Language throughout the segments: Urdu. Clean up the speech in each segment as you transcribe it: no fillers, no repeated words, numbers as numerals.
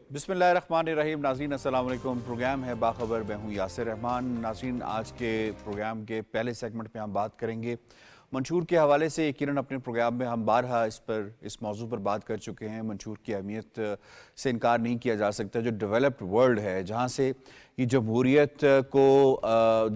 بسم اللہ الرحمن الرحیم. ناظرین السلام علیکم. پروگرام ہے باخبر، میں ہوں یاسر رحمان. ناظرین آج کے پروگرام کے پہلے سیگمنٹ پہ ہم بات کریں گے منشور کے حوالے سے. یقیناً اپنے پروگرام میں ہم بارہا اس موضوع پر بات کر چکے ہیں. منشور کی اہمیت سے انکار نہیں کیا جا سکتا. جو ڈیولپڈ ورلڈ ہے، جہاں سے یہ جمہوریت کو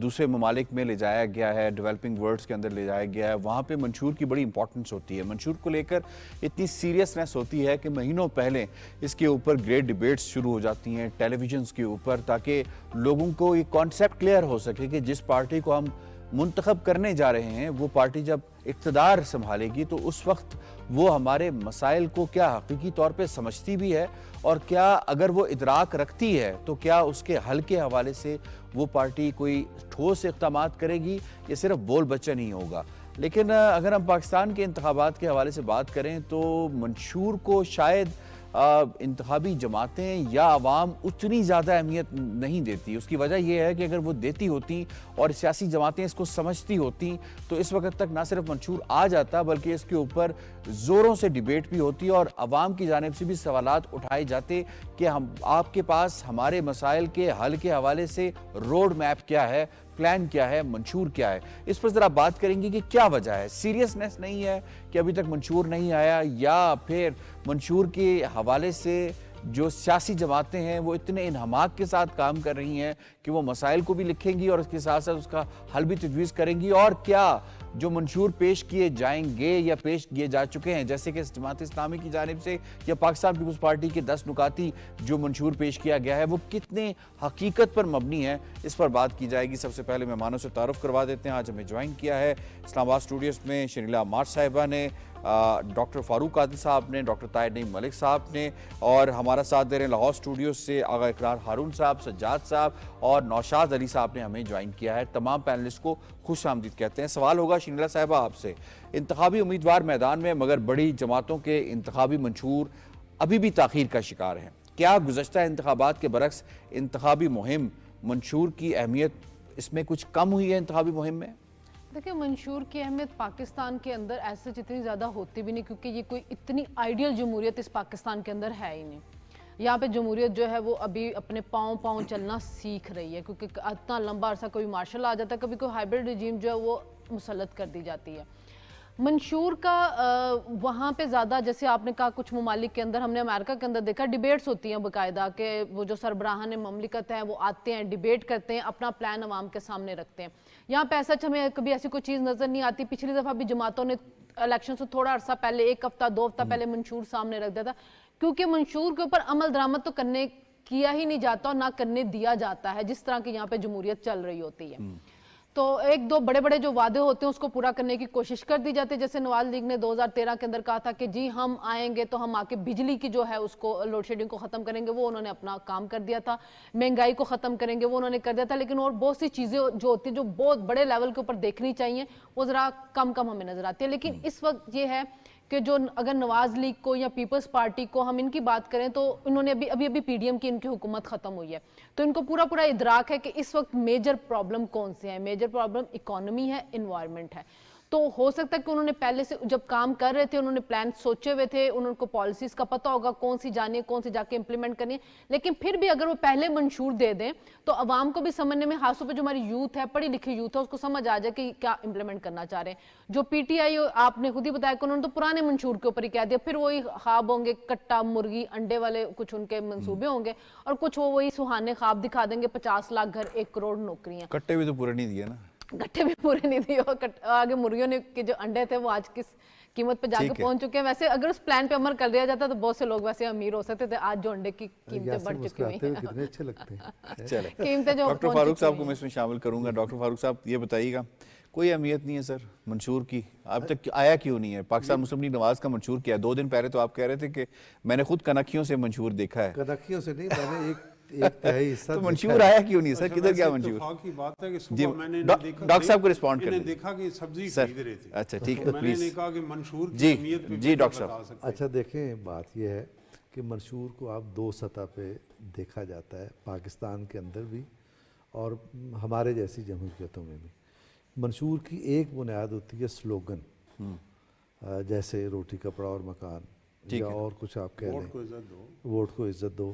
دوسرے ممالک میں لے جایا گیا ہے، ڈیولپنگ ورلڈز کے اندر لے جایا گیا ہے، وہاں پہ منشور کی بڑی امپورٹنس ہوتی ہے. منشور کو لے کر اتنی سیریسنس ہوتی ہے کہ مہینوں پہلے اس کے اوپر گریٹ ڈیبیٹس شروع ہو جاتی ہیں ٹیلی ویژنز کے اوپر، تاکہ لوگوں کو یہ کانسیپٹ کلیئر ہو سکے کہ جس پارٹی کو ہم منتخب کرنے جا رہے ہیں وہ پارٹی جب اقتدار سنبھالے گی تو اس وقت وہ ہمارے مسائل کو کیا حقیقی طور پہ سمجھتی بھی ہے، اور کیا اگر وہ ادراک رکھتی ہے تو کیا اس کے حل کے حوالے سے وہ پارٹی کوئی ٹھوس اقدامات کرے گی یا صرف بول بچہ نہیں ہوگا. لیکن اگر ہم پاکستان کے انتخابات کے حوالے سے بات کریں تو منشور کو شاید انتخابی جماعتیں یا عوام اتنی زیادہ اہمیت نہیں دیتی. اس کی وجہ یہ ہے کہ اگر وہ دیتی ہوتی اور سیاسی جماعتیں اس کو سمجھتی ہوتی تو اس وقت تک نہ صرف منشور آ جاتا بلکہ اس کے اوپر زوروں سے ڈیبیٹ بھی ہوتی اور عوام کی جانب سے بھی سوالات اٹھائے جاتے کہ آپ کے پاس ہمارے مسائل کے حل کے حوالے سے روڈ میپ کیا ہے، پلان کیا ہے، منشور کیا ہے. اس پر ذرا بات کریں گے کہ کیا وجہ ہے. سیریسنس نہیں ہے کہ ابھی تک منشور نہیں آیا، یا پھر منشور کے حوالے سے جو سیاسی جماعتیں ہیں وہ اتنے انہماک کے ساتھ کام کر رہی ہیں کہ وہ مسائل کو بھی لکھیں گی اور اس کے ساتھ ساتھ اس کا حل بھی تجویز کریں گی. اور کیا جو منشور پیش کیے جائیں گے یا پیش کیے جا چکے ہیں، جیسے کہ جماعت اسلامی کی جانب سے یا پاکستان پیپلز پارٹی کے 10 نکاتی جو منشور پیش کیا گیا ہے، وہ کتنے حقیقت پر مبنی ہے، اس پر بات کی جائے گی. سب سے پہلے مہمانوں سے تعارف کروا دیتے ہیں. آج ہمیں جوائن کیا ہے اسلام آباد اسٹوڈیوز میں شنیلا مار صاحبہ نے، ڈاکٹر فاروق عادل صاحب نے، ڈاکٹر طاہر نعیم ملک صاحب نے، اور ہمارا ساتھ دے رہے ہیں لاہور اسٹوڈیوز سے آغا اقرار ہارون صاحب، سجاد صاحب اور نوشاد علی صاحب نے ہمیں جوائن کیا ہے. تمام پینلسٹ کو خوش آمدید کہتے ہیں. سوال ہوگا شنیلا صاحبہ آپ سے، انتخابی امیدوار میدان میں مگر بڑی جماعتوں کے انتخابی منشور ابھی بھی تاخیر کا شکار ہیں. کیا گزشتہ انتخابات کے برعکس انتخابی مہم منشور کی اہمیت اس میں کچھ کم ہوئی ہے انتخابی مہم میں؟ دیکھیں، منشور کی اہمیت پاکستان کے اندر ایسے جتنی زیادہ ہوتی بھی نہیں، کیونکہ یہ کوئی اتنی آئیڈیل جمہوریت اس پاکستان کے اندر ہے ہی نہیں. یہاں پہ جمہوریت جو ہے وہ ابھی اپنے پاؤں چلنا سیکھ رہی ہے، کیونکہ اتنا لمبا عرصہ کبھی مارشل آ جاتا ہے، کبھی کوئی ہائبرڈ رجیم جو ہے وہ مسلط کر دی جاتی ہے. منشور کا وہاں پہ زیادہ، جیسے آپ نے کہا کچھ ممالک کے اندر، ہم نے امریکہ کے اندر دیکھا ڈیبیٹس ہوتی ہیں باقاعدہ، کہ وہ جو سربراہان مملکت ہیں وہ آتے ہیں، ڈیبیٹ کرتے ہیں، اپنا پلان عوام کے سامنے رکھتے ہیں. یہاں پہ ایسا ہمیں کبھی ایسی کوئی چیز نظر نہیں آتی. پچھلی دفعہ بھی جماعتوں نے الیکشن سے تھوڑا عرصہ پہلے، 1 ہفتہ 2 ہفتہ پہلے منشور سامنے رکھ دیا تھا، کیونکہ منشور کے اوپر عمل درآمد تو کیا ہی نہیں جاتا اور نہ کرنے دیا جاتا ہے، جس طرح کی یہاں پہ جمہوریت چل رہی ہوتی ہے. تو 1-2 بڑے جو وعدے ہوتے ہیں اس کو پورا کرنے کی کوشش کر دی جاتی ہے. جیسے نواز لیگ نے 2013 کے اندر کہا تھا کہ جی ہم آئیں گے تو ہم آ کے بجلی کی جو ہے اس کو لوڈ شیڈنگ کو ختم کریں گے، وہ انہوں نے اپنا کام کر دیا تھا. مہنگائی کو ختم کریں گے، وہ انہوں نے کر دیا تھا. لیکن اور بہت سی چیزیں جو ہوتی ہیں جو بہت بڑے لیول کے اوپر دیکھنی چاہیے، وہ ذرا کم ہمیں نظر آتی ہے. لیکن اس وقت یہ ہے کہ جو اگر نواز لیگ کو یا پیپلز پارٹی کو ہم ان کی بات کریں تو انہوں نے ابھی پی ڈی ایم کی ان کی حکومت ختم ہوئی ہے، تو ان کو پورا ادراک ہے کہ اس وقت میجر پرابلم کون سے ہیں. میجر پرابلم اکانومی ہے، انوائرمنٹ ہے. تو ہو سکتا ہے کہ انہوں نے پہلے سے جب کام کر رہے تھے انہوں نے پلان سوچے ہوئے تھے، انہوں کو پالیسیز کا پتہ ہوگا کون سی جانی ہے، کون سی جا کے امپلیمنٹ کرنی ہے. لیکن پھر بھی اگر وہ پہلے منشور دے دیں تو عوام کو بھی سمجھنے میں، خاص طور پہ جو ہماری یوتھ ہے، پڑھی لکھی یوتھ ہے، اس کو سمجھ آ جائے کہ کیا امپلیمنٹ کرنا چاہ رہے ہیں. جو پی ٹی آئی آپ نے خود ہی بتایا کہ انہوں نے تو پرانے منشور کے اوپر ہی کہہ دیا، پھر وہی خواب ہوں گے کٹا مرغی انڈے والے کچھ ان کے منصوبے ہوں گے، اور کچھ وہی سہانے خواب دکھا دیں گے، 50 لاکھ گھر، 1 کروڑ نوکریاں. کٹے بھی تو پورے نہیں دیے نا، گٹھے بھی پورے نہیں دیے، اور آگے مرغیوں نے کے جو انڈے تھے وہ آج کس قیمت پہ جا کے پہنچ چکے ہیں. ویسے اگر اس پلان پہ عمل کر دیا جاتا تو بہت سے لوگ ویسے امیر ہو سکتے تھے. آج جو انڈے کی قیمتیں بڑھ چکی ہوئی ہیں، کتنے اچھے لگتے ہیں. چلے قیمتیں جو ڈاکٹر فاروق صاحب کو میں اس میں شامل کروں گا. ڈاکٹر فاروق صاحب یہ بتائیے گا، کوئی اہمیت نہیں ہے سر منشور کی؟ اب تک آیا کیوں نہیں ہے؟ پاکستان مسلم لیگ نواز کا منشور کیا 2 دن پہلے تو آپ کہہ رہے تھے کہ میں نے خود کنکھیوں سے منشور دیکھا ہے. کنکھیوں سے نہیں، میں نے ایک تہائی حصہ تو منشور آیا کیوں نہیں سر؟ کدھر کیا منشور؟ اتفاق کی بات ہے کہ جی صبح میں نے ڈاکٹر صاحب کو رسپونڈ کریں. دیکھا کہ سبزی خرید رہے تھے. اچھا ٹھیک ہے میں پلیز. نے کہا کہ منشور کی جی اہمیت پہ جی ڈاکٹر بتا صاحب. سکتے. اچھا دیکھیں، بات یہ ہے کہ منشور کو آپ 2 سطح پہ دیکھا جاتا ہے، پاکستان کے اندر بھی اور ہمارے جیسی جمہوریتوں میں بھی. منشور کی ایک بنیاد ہوتی ہے سلوگن، جیسے روٹی کپڑا اور مکان، یا اور کچھ آپ کہہ لیں، ووٹ کو عزت دو، ووٹ کو عزت دو.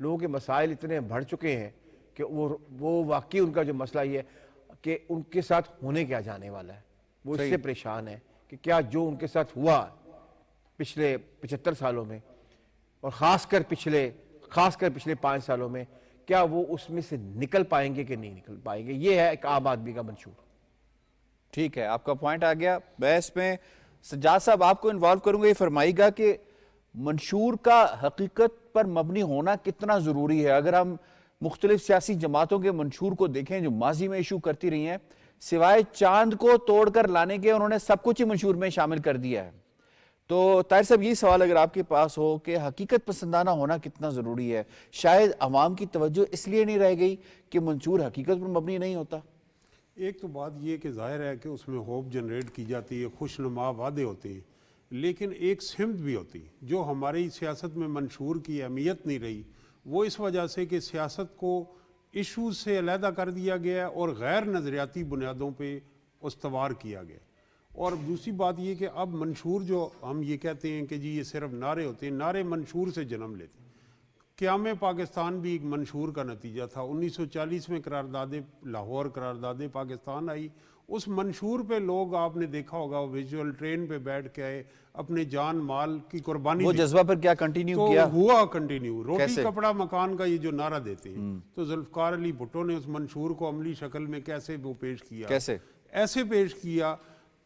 لوگوں کے مسائل اتنے بڑھ چکے ہیں کہ وہ واقعی ان کا جو مسئلہ یہ ہے کہ ان کے ساتھ ہونے کیا جانے والا ہے، وہ اس سے پریشان ہے کہ کیا جو ان کے ساتھ ہوا پچھلے 75 سالوں میں اور خاص کر پچھلے 5 سالوں میں، کیا وہ اس میں سے نکل پائیں گے کہ نہیں نکل پائیں گے. یہ ہے ایک عام آدمی کا منشور. ٹھیک ہے، آپ کا پوائنٹ آ گیا. بحث میں سجاد صاحب آپ کو انوالو کروں گا، یہ فرمائیے گا کہ منشور کا حقیقت پر مبنی ہونا کتنا ضروری ہے. اگر ہم مختلف سیاسی جماعتوں کے منشور کو دیکھیں جو ماضی میں ایشو کرتی رہی ہیں، سوائے چاند کو توڑ کر لانے کے انہوں نے سب کچھ ہی منشور میں شامل کر دیا ہے. تو طاہر صاحب یہ سوال اگر آپ کے پاس ہو کہ حقیقت پسندانہ ہونا کتنا ضروری ہے، شاید عوام کی توجہ اس لیے نہیں رہ گئی کہ منشور حقیقت پر مبنی نہیں ہوتا. ایک تو بات یہ کہ ظاہر ہے کہ اس میں ہوپ جنریٹ کی جاتی ہے، خوش نما وعدے ہوتے ہیں، لیکن ایک سمت بھی ہوتی ہے جو ہماری سیاست میں منشور کی اہمیت نہیں رہی. وہ اس وجہ سے کہ سیاست کو ایشوز سے علیحدہ کر دیا گیا اور غیر نظریاتی بنیادوں پہ استوار کیا گیا. اور دوسری بات یہ کہ اب منشور جو ہم یہ کہتے ہیں کہ جی یہ صرف نعرے ہوتے ہیں، نعرے منشور سے جنم لیتے ہیں. قیام پاکستان بھی ایک منشور کا نتیجہ تھا. 1940 میں قرارداد لاہور قرارداد پاکستان آئی. اس منشور پہ لوگ آپ نے دیکھا ہوگا ویژول ٹرین پہ بیٹھ کے آئے، اپنے جان مال کی قربانی وہ جذبہ پر کیا کنٹینیو کیا؟ تو ہوا کنٹینیو. روٹی کپڑا مکان کا یہ جو نعرہ دیتے ہیں، تو ذوالفقار علی بھٹو نے اس منشور کو عملی شکل میں کیسے وہ پیش کیا؟ کیسے؟ ایسے پیش کیا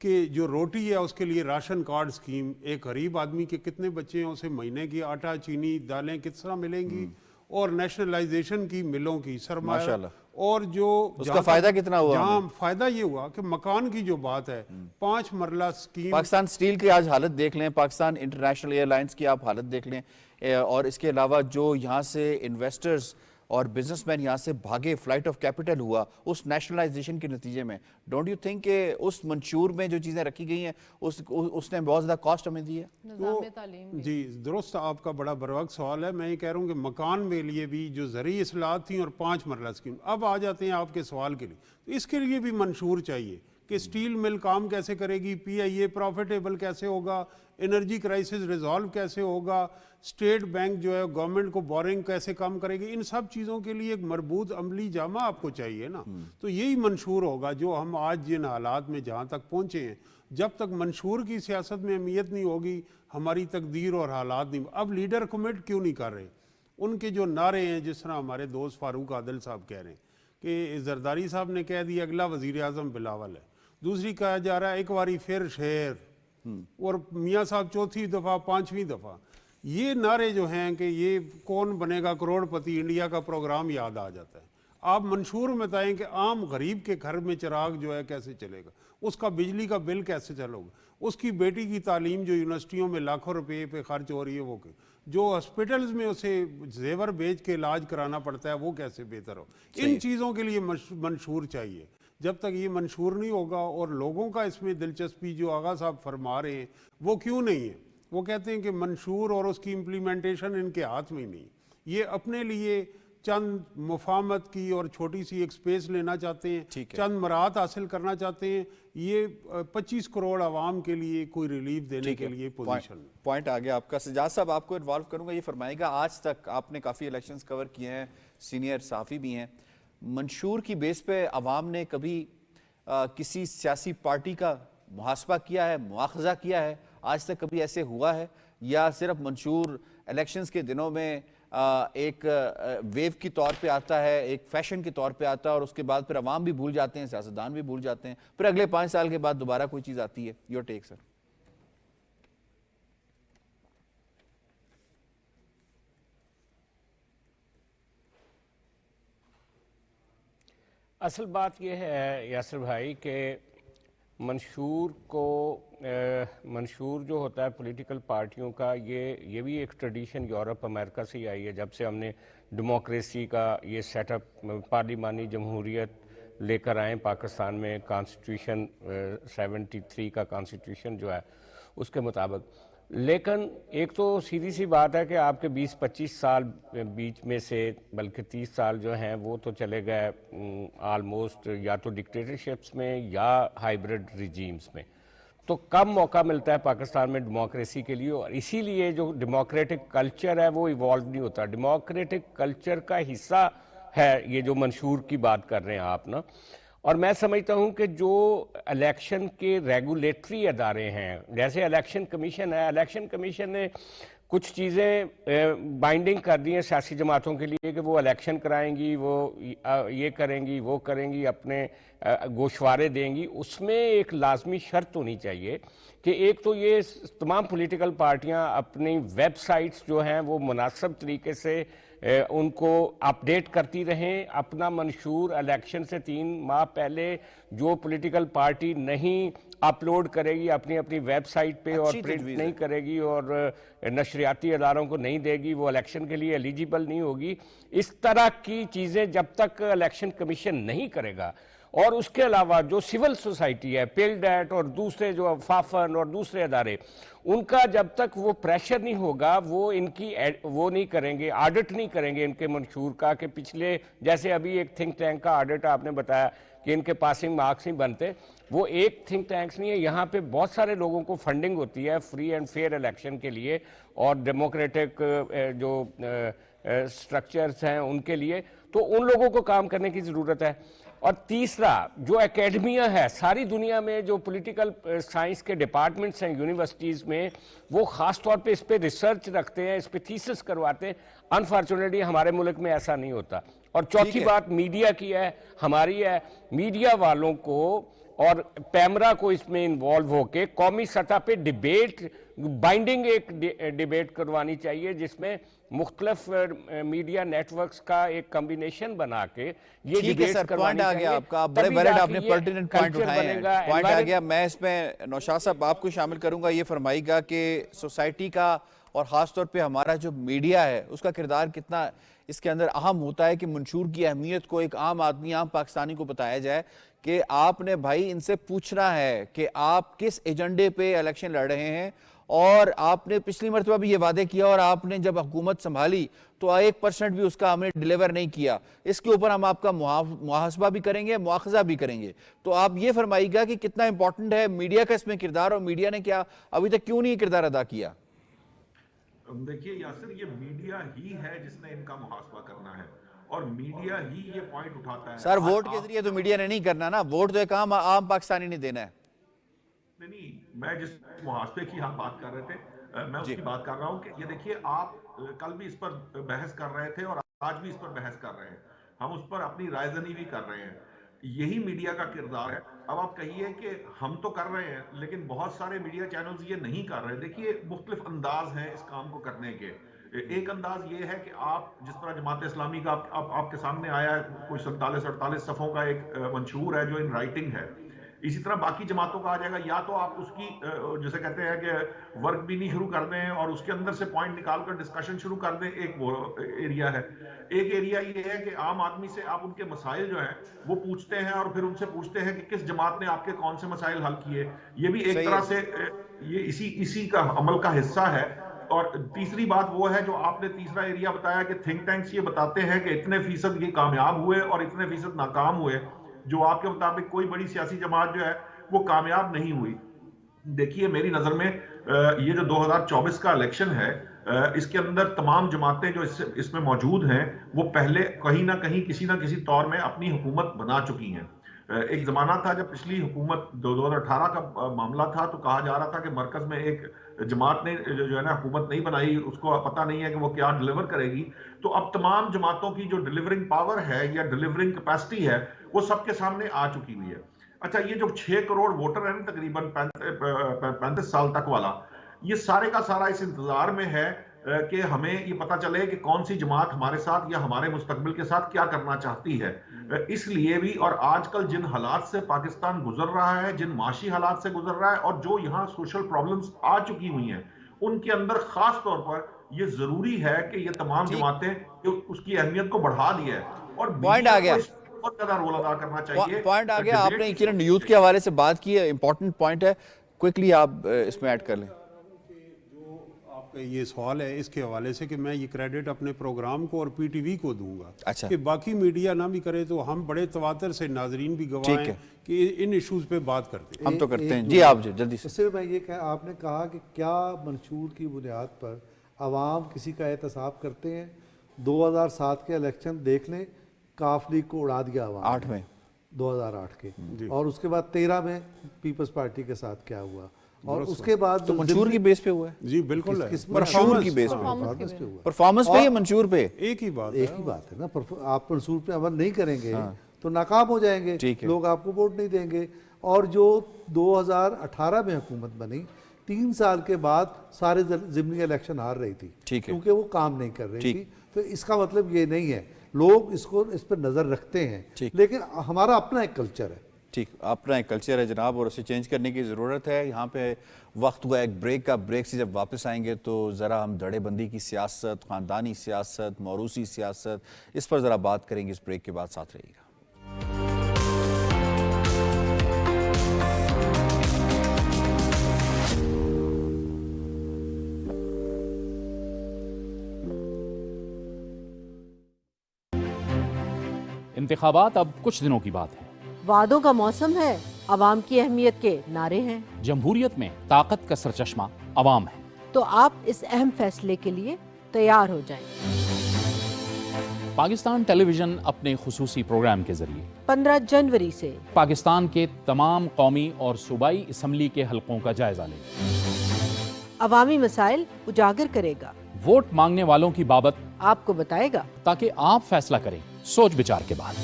کہ جو روٹی ہے اس کے لیے راشن کارڈ سکیم، ایک غریب آدمی کے کتنے بچے ہیں اسے مہینے کی آٹا چینی دالیں کس طرح ملیں گی، اور نیشنلائزیشن کی ملوں کی سرمایہ، اور جو اس کا فائدہ کتنا ہوا؟ جہاں فائدہ یہ ہوا کہ مکان کی جو بات ہے 5 مرلہ سکیم. پاکستان سٹیل کی آج حالت دیکھ لیں، پاکستان انٹرنیشنل ایئر لائنز کی آپ حالت دیکھ لیں، اور اس کے علاوہ جو یہاں سے انویسٹرز اور بزنس مین یہاں سے بھاگے، فلائٹ آف کیپٹل ہوا اس نیشنلائزیشن کے نتیجے میں. ڈونٹ یو تھنک کہ اس منشور میں جو چیزیں رکھی گئی ہیں اس نے بہت زیادہ کاسٹ ہمیں دی ہے؟ نظام تعلیم جی درست، آپ کا بڑا بروقت سوال ہے. میں یہ کہہ رہا ہوں کہ مکان کے لیے بھی جو زرعی اصلاحات تھیں اور 5 مرلہ سکیم. اب آ جاتے ہیں آپ کے سوال کے لیے. تو اس کے لیے بھی منشور چاہیے کہ سٹیل مل کام کیسے کرے گی، پی آئی اے پروفیٹیبل کیسے ہوگا، انرجی کرائسس ریزالو کیسے ہوگا، اسٹیٹ بینک جو ہے گورنمنٹ کو بورنگ کیسے کم کرے گی. ان سب چیزوں کے لیے ایک مربوط عملی جامہ آپ کو چاہیے نا. تو یہی منشور ہوگا جو ہم آج جن حالات میں جہاں تک پہنچے ہیں. جب تک منشور کی سیاست میں اہمیت نہیں ہوگی ہماری تقدیر اور حالات نہیں. اب لیڈر کمٹ کیوں نہیں کر رہے؟ ان کے جو نعرے ہیں، جس طرح ہمارے دوست فاروق عادل صاحب کہہ رہے ہیں کہ زرداری صاحب نے کہہ دیا اگلا وزیر اعظم بلاول ہے، دوسری کہا جا رہا ہے ایک باری پھر شیر، اور میاں صاحب 4تھی دفعہ 5ویں دفعہ. یہ نعرے جو ہیں کہ یہ کون بنے گا کروڑ پتی انڈیا کا پروگرام یاد آ جاتا ہے. آپ منشور میں بتائیں کہ عام غریب کے گھر میں چراغ جو ہے کیسے چلے گا، اس کا بجلی کا بل کیسے چلے گا، اس کی بیٹی کی تعلیم جو یونیورسٹیوں میں لاکھوں روپے پہ خرچ ہو رہی ہے وہ جو ہاسپٹلز میں اسے زیور بیچ کے علاج کرانا پڑتا ہے وہ کیسے بہتر ہو. ان چیزوں کے لیے منشور چاہیے. جب تک یہ منشور نہیں ہوگا اور لوگوں کا اس میں دلچسپی جو آغا صاحب فرما رہے ہیں وہ کیوں نہیں ہے؟ وہ کہتے ہیں کہ منشور اور اس کی امپلیمنٹیشن ان کے ہاتھ میں ہی نہیں. یہ اپنے لیے چند مفاہمت کی اور چھوٹی سی ایک سپیس لینا چاہتے ہیں، چند مراحت حاصل کرنا چاہتے ہیں. یہ 25 کروڑ عوام کے لیے کوئی ریلیف دینے کے لیے پوزیشن. پوائنٹ آ گیا آپ کا. سجاد صاحب آپ کو انوالو کروں گا، یہ فرمائے گا آج تک آپ نے کافی الیکشنز کور کیے ہیں، سینئر صحافی بھی ہیں، منشور کی بیس پہ عوام نے کبھی کسی سیاسی پارٹی کا محاسبہ کیا ہے، مواخذہ کیا ہے؟ آج تک کبھی ایسے ہوا ہے، یا صرف منشور الیکشنز کے دنوں میں ایک ویو کی طور پہ آتا ہے، ایک فیشن کے طور پہ آتا ہے، اور اس کے بعد پھر عوام بھی بھول جاتے ہیں، سیاستدان بھی بھول جاتے ہیں، پھر اگلے 5 سال کے بعد دوبارہ کوئی چیز آتی ہے؟ یور ٹیک سر. اصل بات یہ ہے یاسر بھائی کہ منشور جو ہوتا ہے پولیٹیکل پارٹیوں کا، یہ بھی ایک ٹریڈیشن یورپ امریکہ سے ہی آئی ہے. جب سے ہم نے ڈیموکریسی کا یہ سیٹ اپ، پارلیمانی جمہوریت لے کر آئے پاکستان میں، کانسٹیٹیوشن 73 کا کانسٹیٹیوشن جو ہے اس کے مطابق. لیکن ایک تو سیدھی سی بات ہے کہ آپ کے 20-25 سال بیچ میں سے، بلکہ 30 سال جو ہیں وہ تو چلے گئے آلموسٹ یا تو ڈکٹیٹرشپس میں یا ہائیبرڈ ریجیمز میں. تو کم موقع ملتا ہے پاکستان میں ڈیموکریسی کے لیے, اور اسی لیے جو ڈیموکریٹک کلچر ہے وہ ایوالو نہیں ہوتا. ڈیموکریٹک کلچر کا حصہ ہے یہ جو منشور کی بات کر رہے ہیں آپ نا. اور میں سمجھتا ہوں کہ جو الیکشن کے ریگولیٹری ادارے ہیں, جیسے الیکشن کمیشن ہے, الیکشن کمیشن نے کچھ چیزیں بائنڈنگ کر دی ہیں سیاسی جماعتوں کے لیے کہ وہ الیکشن کرائیں گی, وہ یہ کریں گی, وہ کریں گی, اپنے گوشوارے دیں گی. اس میں ایک لازمی شرط ہونی چاہیے کہ ایک تو یہ تمام پولیٹیکل پارٹیاں اپنی ویب سائٹس جو ہیں وہ مناسب طریقے سے ان کو اپڈیٹ کرتی رہیں. اپنا منشور الیکشن سے 3 ماہ پہلے جو پولیٹیکل پارٹی نہیں اپلوڈ کرے گی اپنی ویب سائٹ پہ اور پرنٹ نہیں کرے گی اور نشریاتی اداروں کو نہیں دے گی, وہ الیکشن کے لیے ایلیجیبل نہیں ہوگی. اس طرح کی چیزیں جب تک الیکشن کمیشن نہیں کرے گا, اور اس کے علاوہ جو سول سوسائٹی ہے, پیلڈیٹ اور دوسرے جو فافن اور دوسرے ادارے, ان کا جب تک وہ پریشر نہیں ہوگا وہ ان کی وہ نہیں کریں گے, آڈٹ نہیں کریں گے ان کے منشور کا کہ پچھلے, جیسے ابھی ایک تھنک ٹینک کا آڈٹ آپ نے بتایا کہ ان کے پاسنگ مارکس نہیں بنتے, وہ ایک تھنک ٹینکس نہیں ہے, یہاں پہ بہت سارے لوگوں کو فنڈنگ ہوتی ہے فری اینڈ فیئر الیکشن کے لیے اور ڈیموکریٹک جو سٹرکچرز ہیں ان کے لیے, تو ان لوگوں کو کام کرنے کی ضرورت ہے. اور تیسرا جو اکیڈمیا ہے ساری دنیا میں, جو پولیٹیکل سائنس کے ڈپارٹمنٹس ہیں یونیورسٹیز میں, وہ خاص طور پہ اس پہ ریسرچ رکھتے ہیں, اس پہ تھیسس کرواتے ہیں. انفارچونیٹلی ہمارے ملک میں ایسا نہیں ہوتا. اور چوتھی بات میڈیا کی ہے, ہماری ہے, میڈیا والوں کو اور پیمرا کو اس میں انوالو ہو کے قومی سطح پہ ڈیبیٹ, بائنڈنگ ایک ڈیبیٹ کروانی چاہیے جس میں مختلف میڈیا نیٹ ورکس کا ایک کمبینیشن بنا کے یہ ڈیبیٹس کروانی چاہیے. آپ کا بڑے ویلڈ آپ نے پرٹیننٹ پوائنٹ اٹھائے ہیں, پوائنٹ آ گیا. میں اس میں نوشاد صاحب آپ کو شامل کروں گا. یہ فرمائیے گا کہ سوسائٹی کا اور خاص طور پہ ہمارا جو میڈیا ہے اس کا کردار کتنا اس کے اندر اہم ہوتا ہے کہ منشور کی اہمیت کو ایک عام آدمی, عام پاکستانی کو بتایا جائے کہ آپ نے بھائی ان سے پوچھنا ہے کہ آپ کس ایجنڈے پہ الیکشن لڑ رہے ہیں, اور آپ نے پچھلی مرتبہ بھی یہ وعدے کیا اور آپ نے جب حکومت سنبھالی تو 1% بھی اس کا ہم نے ڈیلیور نہیں کیا. اس کے اوپر ہم آپ کا محاسبہ بھی کریں گے, مواخذہ بھی کریں گے. تو آپ یہ فرمائیے گا کہ کتنا امپورٹنٹ ہے میڈیا کا اس میں کردار, اور میڈیا نے کیا ابھی تک کیوں نہیں کردار ادا کیا؟ دیکھیے یاسر, یہ میڈیا ہی ہے جس نے ان کا محاسبہ کرنا ہے, اور میڈیا ہی یہ پوائنٹ اٹھاتا ہے. سر ووٹ کے ذریعے تو میڈیا نے نہیں کرنا نا, ووٹ تو ایک عام پاکستانی نے دینا ہے. نہیں, میں جس محاسبے کی آپ بات کر رہے تھے میں اس کی بات کر رہا ہوں کہ یہ دیکھیے آپ کل بھی اس پر بحث کر رہے تھے اور آج بھی اس پر بحث کر رہے ہیں, ہم اس پر اپنی رائے زنی بھی کر رہے ہیں. یہی میڈیا کا کردار ہے. اب آپ کہیے کہ ہم تو کر رہے ہیں لیکن بہت سارے میڈیا چینلز یہ نہیں کر رہے. دیکھیے مختلف انداز ہیں اس کام کو کرنے کے. ایک انداز یہ ہے کہ آپ جس طرح جماعت اسلامی کا آپ کے سامنے آیا ہے, کوئی 47-48 صفحوں کا ایک منشور ہے جو ان رائٹنگ ہے, اسی طرح باقی جماعتوں کا آ جائے گا. یا تو آپ اس کی جیسے کہتے ہیں کہ ورک بھی نہیں شروع کر دیں اور اس کے اندر سے پوائنٹ نکال کر ڈسکشن شروع کر دیں, ایک وہ ایریا ہے. ایک ایریا یہ ہے کہ عام آدمی سے آپ ان کے مسائل جو ہیں وہ پوچھتے ہیں اور پھر ان سے پوچھتے ہیں کہ کس جماعت نے آپ کے کون سے مسائل حل کیے. یہ بھی ایک طرح سے یہ اسی کا عمل کا حصہ ہے. اور تیسری بات وہ ہے جو آپ نے تیسرا ایریا بتایا کہ تھنک ٹینکس یہ بتاتے ہیں کہ اتنے فیصد یہ کامیاب ہوئے اور اتنے فیصد ناکام ہوئے, جو آپ کے مطابق کوئی بڑی سیاسی جماعت جو ہے وہ کامیاب نہیں ہوئی. دیکھیے میری نظر میں یہ جو 2024 کا الیکشن ہے اس کے اندر تمام جماعتیں جو اس میں موجود ہیں وہ پہلے کہیں نہ کہیں کسی نہ کسی طور میں اپنی حکومت بنا چکی ہیں. ایک زمانہ تھا جب پچھلی حکومت 2018 کا معاملہ تھا تو کہا جا رہا تھا کہ مرکز میں ایک جماعت نے جو ہے نا حکومت نہیں بنائی, اس کو پتہ نہیں ہے کہ وہ کیا ڈیلیور کرے گی. تو اب تمام جماعتوں کی جو ڈیلیورنگ پاور ہے یا ڈیلیورنگ کیپیسٹی ہے وہ سب کے سامنے آ چکی ہوئی ہے. اچھا, یہ جو 6 کروڑ ووٹر ہیں تقریباً 35 سال تک والا, یہ سارے کا سارا اس انتظار میں ہے کہ ہمیں یہ پتہ چلے کہ کون سی جماعت ہمارے ساتھ یا ہمارے مستقبل کے ساتھ کیا کرنا چاہتی ہے. اس لیے بھی, اور آج کل جن حالات سے پاکستان گزر رہا ہے, جن معاشی حالات سے گزر رہا ہے اور جو یہاں سوشل پرابلمز آ چکی ہوئی ہیں, ان کے اندر خاص طور پر یہ ضروری ہے کہ یہ تمام جماعتیں اس کی اہمیت کو بڑھا دی ہے. اور پوائنٹ آ گیا, بہت زیادہ رول ادا کرنا چاہیے. پوائنٹ آ گیا. آپ نے کرن یوتھ کے حوالے سے بات کی ہے, امپورٹنٹ پوائنٹ ہے, کوئکلی آپ اس میں ایڈ کر لیں. جو آپ آپ کا یہ سوال ہے اس کے حوالے سے کہ میں یہ کریڈٹ اپنے پروگرام کو اور پی ٹی وی کو دوں گا اچھا۔ کہ باقی میڈیا نہ بھی کرے تو ہم بڑے تواتر سے ناظرین بھی گواہ ہیں کہ ان ایشوز پہ بات کرتے ہیں۔ ہم تو کرتے ہیں جی، آپ جلدی سے۔ صرف میں یہ آپ نے کہا کہ کیا منشور کی بنیاد پر عوام کسی کا احتساب کرتے ہیں؟ 2007 کے الیکشن دیکھ لیں، کاف لیگ کو اڑا دیا عوام 8 میں 2008 کے، اور اس کے بعد 13 میں پیپلز پارٹی کے ساتھ کیا ہوا، اور اس کے بعد تو منشور کی بیس پہ ہوا ہے، جی بالکل ہے، منشور کی بیس پہ، پرفارمنس پہ یا منشور پہ؟ ایک ہی بات ایک ہی بات ہے نا، آپ منصور پہ عمل نہیں کریں گے تو ناکام ہو جائیں گے، لوگ آپ کو ووٹ نہیں دیں گے۔ اور جو 2018 میں حکومت بنی، 3 سال کے بعد سارے ضمنی الیکشن ہار رہی تھی کیونکہ وہ کام نہیں کر رہی تھی۔ تو اس کا مطلب یہ نہیں ہے، لوگ اس پر نظر رکھتے ہیں، لیکن ہمارا اپنا ایک کلچر ہے۔ ٹھیک، اپنا ایک کلچر ہے جناب، اور اسے چینج کرنے کی ضرورت ہے۔ یہاں پہ وقت ہوا ایک بریک کا، بریک سے جب واپس آئیں گے تو ذرا ہم دھڑے بندی کی سیاست، خاندانی سیاست، موروثی سیاست، اس پر ذرا بات کریں گے۔ اس بریک کے بعد ساتھ رہیے گا۔ انتخابات اب کچھ دنوں کی بات ہے، وعدوں کا موسم ہے، عوام کی اہمیت کے نعرے ہیں، جمہوریت میں طاقت کا سرچشمہ عوام ہے۔ تو آپ اس اہم فیصلے کے لیے تیار ہو جائیں۔ پاکستان ٹیلی ویژن اپنے خصوصی پروگرام کے ذریعے 15 جنوری سے پاکستان کے تمام قومی اور صوبائی اسمبلی کے حلقوں کا جائزہ لے گا، عوامی مسائل اجاگر کرے گا، ووٹ مانگنے والوں کی بابت آپ کو بتائے گا، تاکہ آپ فیصلہ کریں سوچ بچار کے بعد۔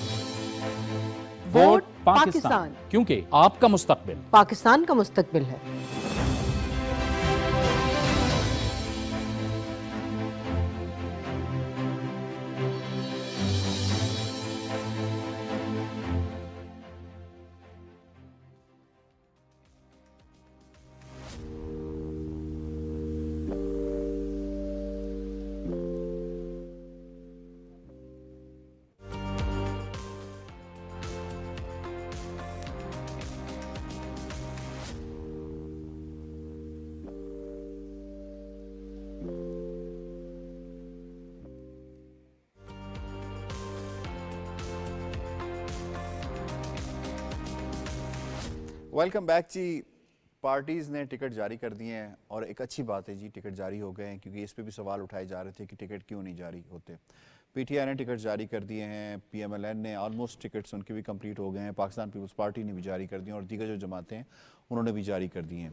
ووٹ پاکستان، کیونکہ آپ کا مستقبل پاکستان کا مستقبل ہے۔ ویلکم بیک جی۔ پارٹیز نے ٹکٹ جاری کر دیے ہیں، اور ایک اچھی بات ہے جی، ٹکٹ جاری ہو گئے ہیں، کیونکہ اس پہ بھی سوال اٹھائے جا رہے تھے کہ ٹکٹ کیوں نہیں جاری ہوتے۔ پی ٹی آئی نے ٹکٹ جاری کر دیے ہیں، پی ایم ایل این نے آلموسٹ ٹکٹس ان کے بھی کمپلیٹ ہو گئے ہیں، پاکستان پیپلز پارٹی نے بھی جاری کر دیے ہیں، اور دیگر جو جماعتیں ہیں انہوں نے بھی جاری کر دی ہیں۔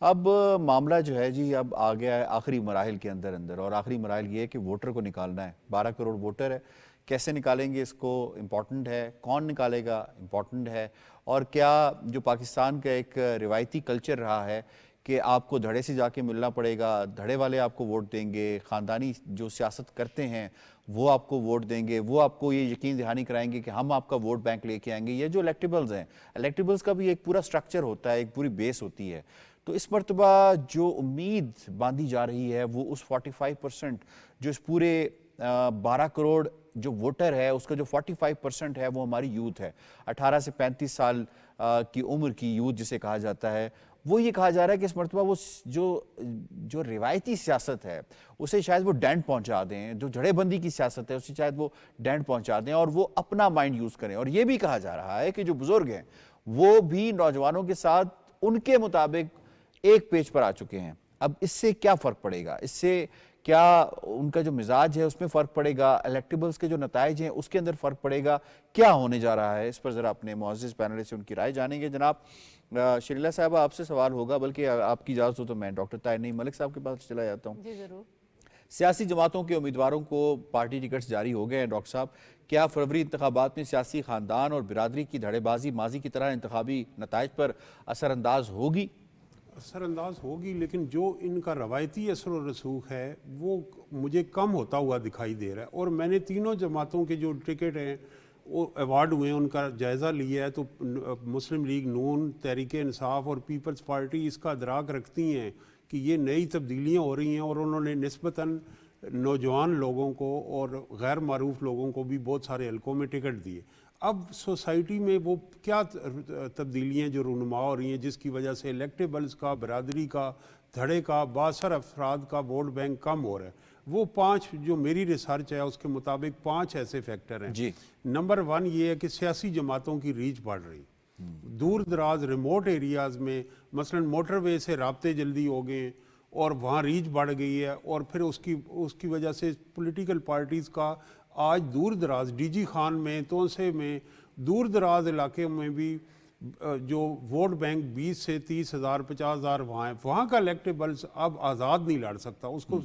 اب معاملہ جو ہے جی اب آ گیا ہے آخری مراحل کے اندر، اور آخری مراحل یہ ہے کہ ووٹر کو نکالنا ہے۔ 12 کروڑ ووٹر ہے، کیسے نکالیں گے اس کو امپورٹنٹ ہے، کون نکالے گا امپورٹنٹ ہے، اور کیا جو پاکستان کا ایک روایتی کلچر رہا ہے کہ آپ کو دھڑے سے جا کے ملنا پڑے گا، دھڑے والے آپ کو ووٹ دیں گے، خاندانی جو سیاست کرتے ہیں وہ آپ کو ووٹ دیں گے، وہ آپ کو یہ یقین دہانی کرائیں گے کہ ہم آپ کا ووٹ بینک لے کے آئیں گے۔ یہ جو الیکٹیبلز ہیں، الیکٹیبلز کا بھی ایک پورا سٹرکچر ہوتا ہے، ایک پوری بیس ہوتی ہے۔ تو اس مرتبہ جو امید باندھی جا رہی ہے وہ اس 45% جو اس پورے 12 کروڑ جو ووٹر ہے اس کا جو 45% ہے وہ ہماری یوتھ ہے، 18 سے 35 سال کی عمر کی یوتھ جسے کہا جاتا ہے۔ وہ یہ کہا جا رہا ہے کہ اس مرتبہ وہ جو روایتی سیاست ہے اسے شاید وہ ڈینٹ پہنچا دیں، جو جھڑے بندی کی سیاست ہے اسے شاید وہ ڈینٹ پہنچا دیں، اور وہ اپنا مائنڈ یوز کریں۔ اور یہ بھی کہا جا رہا ہے کہ جو بزرگ ہیں وہ بھی نوجوانوں کے ساتھ ان کے مطابق ایک پیج پر آ چکے ہیں۔ اب اس سے کیا فرق پڑے گا؟ اس سے کیا ان کا جو مزاج ہے اس میں فرق پڑے گا؟ الیکٹیبلز کے جو نتائج ہیں اس کے اندر فرق پڑے گا؟ کیا ہونے جا رہا ہے؟ اس پر ذرا اپنے معزز پینلسٹ سے ان کی رائے جانیں گے۔ جناب شریلا صاحبہ آپ سے سوال ہوگا، بلکہ آپ کی اجازت ہو تو میں ڈاکٹر طاہر نعیم ملک صاحب کے پاس چلا جاتا ہوں۔ جی ضرور۔ سیاسی جماعتوں کے امیدواروں کو پارٹی ٹکٹس جاری ہو گئے ہیں ڈاکٹر صاحب، کیا فروری انتخابات میں سیاسی خاندان اور برادری کی دھڑے بازی ماضی کی طرح انتخابی نتائج پر اثر انداز ہوگی؟ اثر انداز ہوگی، لیکن جو ان کا روایتی اثر و رسوخ ہے وہ مجھے کم ہوتا ہوا دکھائی دے رہا ہے۔ اور میں نے تینوں جماعتوں کے جو ٹکٹ ہیں وہ ایوارڈ ہوئے ہیں ان کا جائزہ لیا ہے، تو مسلم لیگ نون، تحریک انصاف اور پیپلز پارٹی اس کا ادراک رکھتی ہیں کہ یہ نئی تبدیلیاں ہو رہی ہیں، اور انہوں نے نسبتاً نوجوان لوگوں کو اور غیر معروف لوگوں کو بھی بہت سارے حلقوں میں ٹکٹ دیے۔ اب سوسائٹی میں وہ کیا تبدیلیاں جو رونما ہو رہی ہیں جس کی وجہ سے الیکٹیبلز کا، برادری کا، دھڑے کا، باثر افراد کا ووٹ بینک کم ہو رہا ہے. وہ 5 جو میری ریسرچ ہے اس کے مطابق 5 ایسے فیکٹر ہیں. نمبر 1 یہ ہے کہ سیاسی جماعتوں کی ریچ بڑھ رہی. دور دراز ریموٹ ایریاز میں مثلا موٹر وے سے رابطے جلدی ہو گئے اور وہاں ریچ بڑھ گئی ہے، اور پھر اس کی وجہ سے پولیٹیکل پارٹیز کا آج دور دراز ڈی جی خان میں، تونسے میں، دور دراز علاقے میں بھی جو ووٹ بینک 20 سے 30 ہزار 50 ہزار وہاں ہیں، وہاں کا الیکٹیبلز اب آزاد نہیں لڑ سکتا، اس کو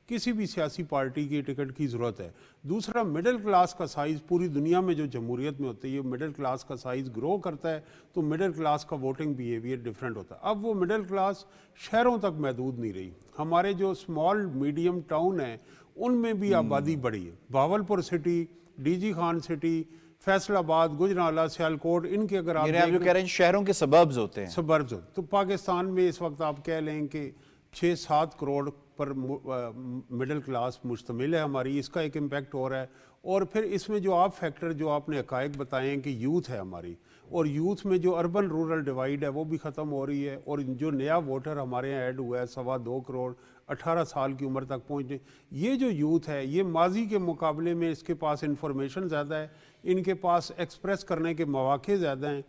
کسی بھی سیاسی پارٹی کی ٹکٹ کی ضرورت ہے. دوسرا مڈل کلاس کا سائز پوری دنیا میں جو جمہوریت میں ہوتی ہے مڈل کلاس کا سائز گرو کرتا ہے تو مڈل کلاس کا ووٹنگ بیہیویئر ڈیفرنٹ ہوتا ہے. اب وہ مڈل کلاس شہروں تک محدود نہیں رہی. ہمارے جو اسمال میڈیم ٹاؤن ہیں ان میں بھی آبادی بڑھی ہے. Bahawalpur city, D G Khan city, Faisalabad, Gujranwala, Sialkot, ان کے اگر آپ جو کہہ رہے ہیں شہروں کے سبربز ہوتے ہیں، سبربز تو پاکستان میں اس وقت آپ کہہ لیں کہ 6-7 کروڑ پر مڈل کلاس مشتمل ہے ہماری. اس کا ایک امپیکٹ ہو رہا ہے. اور پھر اس میں جو آپ فیکٹر جو آپ نے حقائق بتائے ہیں کہ یوتھ ہے ہماری، اور یوتھ میں جو اربن رورل ڈیوائیڈ ہے وہ بھی ختم ہو رہی ہے. اور جو نیا ووٹر ہمارے یہاں ایڈ ہوا ہے 2.25 کروڑ 18 سال کی عمر تک پہنچنے، یہ جو یوتھ ہے یہ ماضی کے مقابلے میں اس کے پاس انفارمیشن زیادہ ہے، ان کے پاس ایکسپریس کرنے کے مواقع زیادہ ہیں،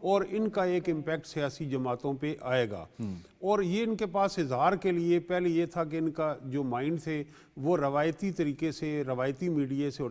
اور ان کا ایک امپیکٹ سیاسی جماعتوں پہ آئے گا. اور یہ ان کے پاس اظہار کے لیے پہلے یہ تھا کہ ان کا جو مائنڈ تھے وہ روایتی طریقے سے، روایتی میڈیا سے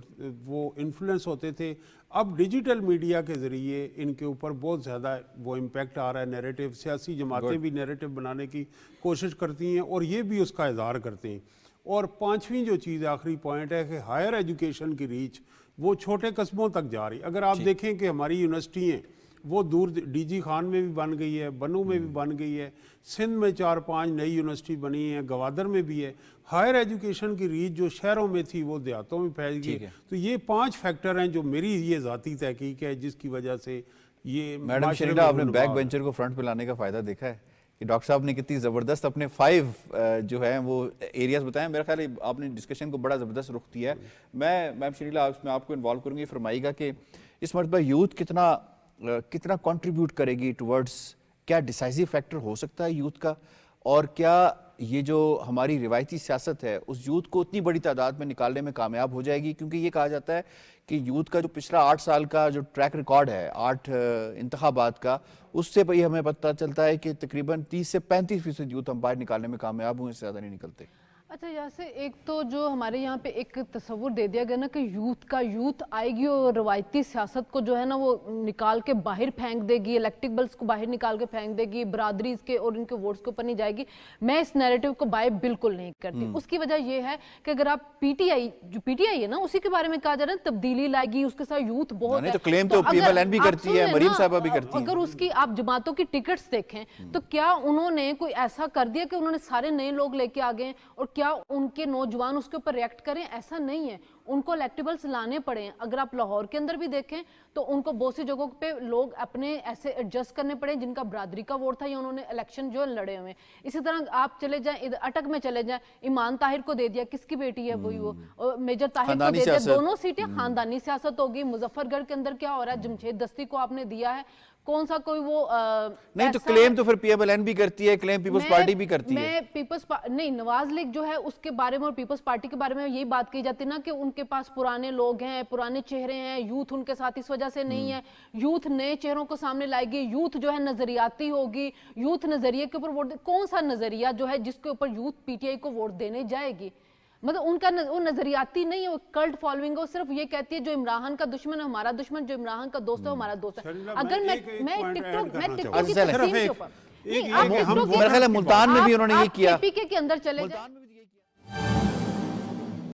وہ انفلوئنس ہوتے تھے. اب ڈیجیٹل میڈیا کے ذریعے ان کے اوپر بہت زیادہ وہ امپیکٹ آ رہا ہے. نیریٹو، سیاسی جماعتیں بھی نیریٹو بنانے کی کوشش کرتی ہیں اور یہ بھی اس کا اظہار کرتے ہیں. اور 5ویں جو چیز آخری پوائنٹ ہے کہ ہائر ایجوکیشن کی ریچ وہ چھوٹے قصبوں تک جا رہی. اگر آپ دیکھیں کہ ہماری یونیورسٹی ہیں وہ دور ڈی جی خان میں بھی بن گئی ہے، بنو میں بھی بن گئی ہے، سندھ میں 4-5 نئی یونیورسٹی بنی ہیں، گوادر میں بھی ہے. ہائر ایجوکیشن کی ریچ جو شہروں میں تھی وہ دیہاتوں میں پھیل گئی. تو یہ 5 فیکٹر ہیں جو میری یہ ذاتی تحقیق ہے جس کی وجہ سے یہ. میڈم شریلا، آپ نے بیک بینچر کو فرنٹ پہ لانے کا فائدہ دیکھا ہے کہ ڈاکٹر صاحب نے کتنی زبردست اپنے 5 جو ہیں وہ ایریاز بتائیں. میرا خیال ہے آپ نے ڈسکشن کو بڑا زبردست رخ دیا ہے. میں میم شریلا اس میں آپ کو انوالو کروں گی. فرمائیے گا کہ اس مرتبہ یوتھ کتنا کنٹریبیوٹ کرے گی ٹورڈز، کیا ڈیسائزیو فیکٹر ہو سکتا ہے یوتھ کا، اور کیا یہ جو ہماری روایتی سیاست ہے اس یوتھ کو اتنی بڑی تعداد میں نکالنے میں کامیاب ہو جائے گی؟ کیونکہ یہ کہا جاتا ہے کہ یوتھ کا جو پچھلا 8 سال کا جو ٹریک ریکارڈ ہے 8 انتخابات کا، اس سے بھی ہمیں پتہ چلتا ہے کہ تقریباً 30 سے 35% یوتھ ہم باہر نکالنے میں کامیاب ہوئے، اس سے زیادہ نہیں نکلتے. اچھا، جیسے ایک تو جو ہمارے یہاں پہ ایک تصور دے دیا گیا نا کہ یوتھ آئے گی اور روایتی سیاست کو جو ہے نا وہ نکال کے باہر پھینک دے گی، الیکٹیبلز کو باہر نکال کے پھینک دے گی، برادریز کے اور ان کے ووٹس کے اوپر نہیں جائے گی. میں اس نیریٹو کو بائی بالکل نہیں کرتی. اس کی وجہ یہ ہے کہ اگر آپ پی ٹی آئی ہے نا اسی کے بارے میں کہا جا رہا ہے تبدیلی لائے گی، اس کے ساتھ یوتھ بہت ہے. کلیم تو پی ایم ایل این بھی کرتی ہے، مریم صاحبہ بھی کرتی ہیں. اگر اس کی آپ جماعتوں کی ٹکٹس دیکھیں تو کیا انہوں نے کوئی ایسا کر دیا کہ انہوں نے سارے نئے لوگ لے کے آ گئے، اور کیا ان کے نوجوان اس کے اوپر ریئیکٹ کریں؟ ایسا نہیں ہے. ان کو الیکٹیبلز لانے پڑے ہیں. اگر آپ لاہور کے اندر بھی دیکھیں تو ان کو بہت سی جگہوں پہ لوگ اپنے ایسے ایڈجسٹ کرنے پڑے جن کا برادری کا ووٹ تھا یا انہوں نے الیکشن جو لڑے ہوئے. اسی طرح آپ چلے جائیں اٹک میں چلے جائیں، ایمان طاہر کو دے دیا، کس کی بیٹی ہے وہی وہ میجر طاہر کو دے دیا. دونوں سیٹیں خاندانی سیاست ہوگی. مظفر گڑھ کے اندر کیا ہو رہا ہے؟ جمشید دستی کو آپ نے دیا ہے. کون سا کوئی وہ نہیں، تو کلیم تو پھر پی ایم ایل این بھی کرتی ہے، کلیم پیپلز پارٹی بھی کرتی ہے. میں پیپلز نہیں، نواز لیگ جو ہے اس کے بارے میں اور پیپلز پارٹی کے بارے میں یہی بات کی جاتی ہے نا کہ ان کے پاس پرانے لوگ ہیں، پرانے چہرے ہیں، یوتھ ان کے ساتھ اس وجہ سے نہیں ہے. یوتھ نئے چہروں کو سامنے لائے گی، یوتھ جو ہے نظریاتی ہوگی، یوتھ نظریے کے اوپر ووٹ. کون سا نظریہ جو ہے جس کے اوپر یوتھ پی ٹی آئی کو ووٹ دینے جائے گی؟ مطلب ان کا وہ نظریاتی نہیں ہے، وہ کلٹ فالوئنگ ہے. وہ صرف یہ کہتی ہے جو عمران کا دشمن ہے ہمارا دشمن، جو عمران کا دوست ہے ہمارا دوست ہے. اگر میں ٹک ٹاک کی تقسیم کے اوپر، میرا خیال ہے ملتان میں بھی انہوں نے یہ کیا. آپ کے اندر چلے جائیں.